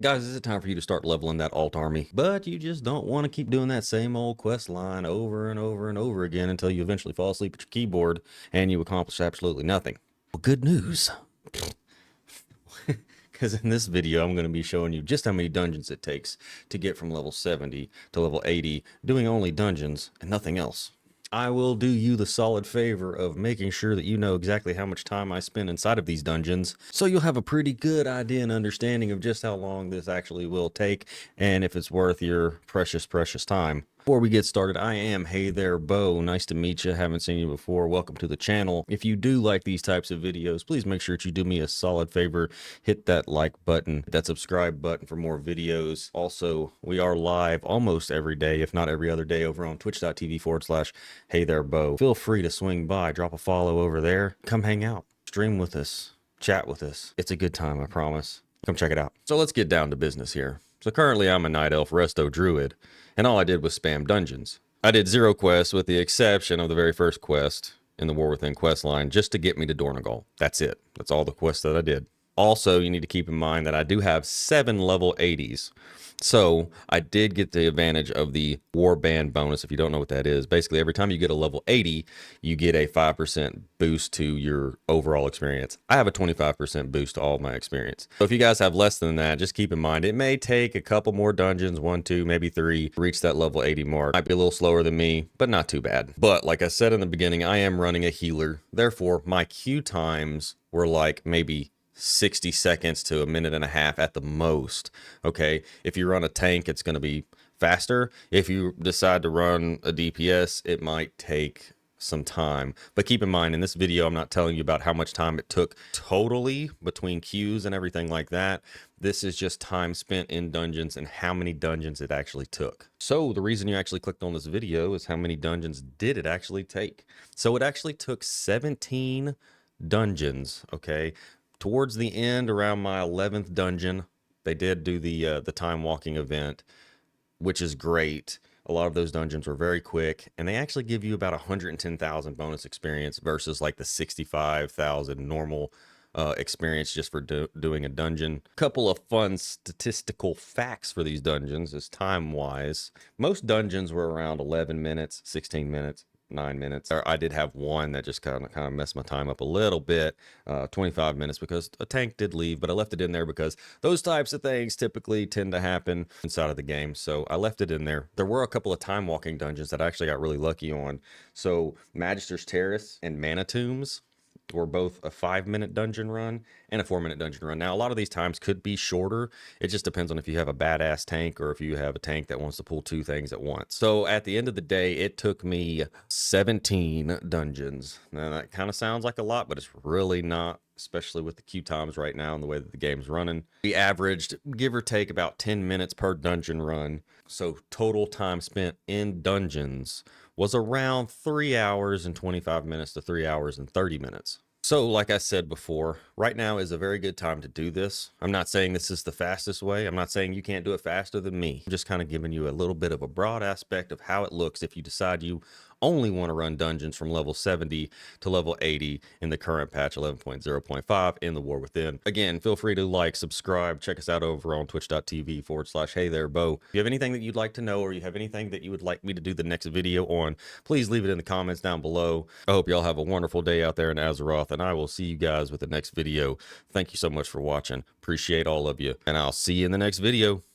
Guys, is it time for you to start leveling that alt army? But you just don't want to keep doing that same old quest line over and over and over again until you eventually fall asleep at your keyboard and you accomplish absolutely nothing. Well, good news. Because in this video, I'm going to be showing you just how many dungeons it takes to get from level 70 to level 80, doing only dungeons and nothing else. I will do you the solid favor of making sure that you know exactly how much time I spend inside of these dungeons, so you'll have a pretty good idea and understanding of just how long this actually will take, and if it's worth your precious, precious time. Before we get started, I am Hey There Bo. Nice to meet you. Haven't seen you before. Welcome to the channel. If you do like these types of videos, please make sure that you do me a solid favor. Hit that like button, hit that subscribe button for more videos. Also, we are live almost every day, if not every other day, over on twitch.tv/Hey There Bo. Feel free to swing by, drop a follow over there. Come hang out, stream with us, chat with us. It's a good time, I promise. Come check it out. So let's get down to business here. So currently I'm a Night Elf Resto Druid, and all I did was spam dungeons. I did 0 quests with the exception of the very first quest in the War Within quest line just to get me to Dornogal. That's it. That's all the quests that I did. Also, you need to keep in mind that I do have 7 level 80s. So I did get the advantage of the warband bonus. If you don't know what that is, basically every time you get a level 80, you get a 5% boost to your overall experience. I have a 25% boost to all of my experience. So if you guys have less than that, just keep in mind it may take a couple more dungeons, 1, 2, maybe 3, to reach that level 80 mark. Might be a little slower than me, but not too bad. But like I said in the beginning, I am running a healer. Therefore, my queue times were like maybe 60 seconds to a minute and a half at the most. Okay, if you run a tank, it's going to be faster. If you decide to run a DPS, it might take some time. But keep in mind, in this video, I'm not telling you about how much time it took totally between queues and everything like that. This is just time spent in dungeons and how many dungeons it actually took. So the reason you actually clicked on this video is how many dungeons did it actually take. So it actually took 17 dungeons, okay? Towards the end, around my 11th dungeon, they did do the time walking event, which is great. A lot of those dungeons were very quick, and they actually give you about 110,000 bonus experience versus like the 65,000 normal experience just for doing a dungeon. Couple of fun statistical facts for these dungeons is time-wise. Most dungeons were around 11 minutes, 16 minutes. 9 minutes. I did have one that just kind of messed my time up a little bit, 25 minutes, because a tank did leave, but I left it in there because those types of things typically tend to happen inside of the game, so I left it in there. There were a couple of time walking dungeons that I actually got really lucky on. So Magister's Terrace and Mana Tombs were both a 5-minute dungeon run and a 4-minute dungeon run. Now, a lot of these times could be shorter. It just depends on if you have a badass tank or if you have a tank that wants to pull 2 things at once. So at the end of the day, it took me 17 dungeons. Now, that kind of sounds like a lot, but it's really not, especially with the queue times right now and the way that the game's running. We averaged, give or take, about 10 minutes per dungeon run. So total time spent in dungeons was around 3 hours and 25 minutes to 3 hours and 30 minutes. So like I said before, right now is a very good time to do this. I'm not saying this is the fastest way. I'm not saying you can't do it faster than me. I'm just kind of giving you a little bit of a broad aspect of how it looks if you decide you only want to run dungeons from level 70 to level 80 in the current patch 11.0.5 in the War Within. Again, feel free to like, subscribe, check us out over on twitch.tv/Hey There Bo. If you have anything that you'd like to know or you have anything that you would like me to do the next video on, please leave it in the comments down below. I hope y'all have a wonderful day out there in Azeroth, and I will see you guys with the next video. Thank you so much for watching. Appreciate all of you, and I'll see you in the next video.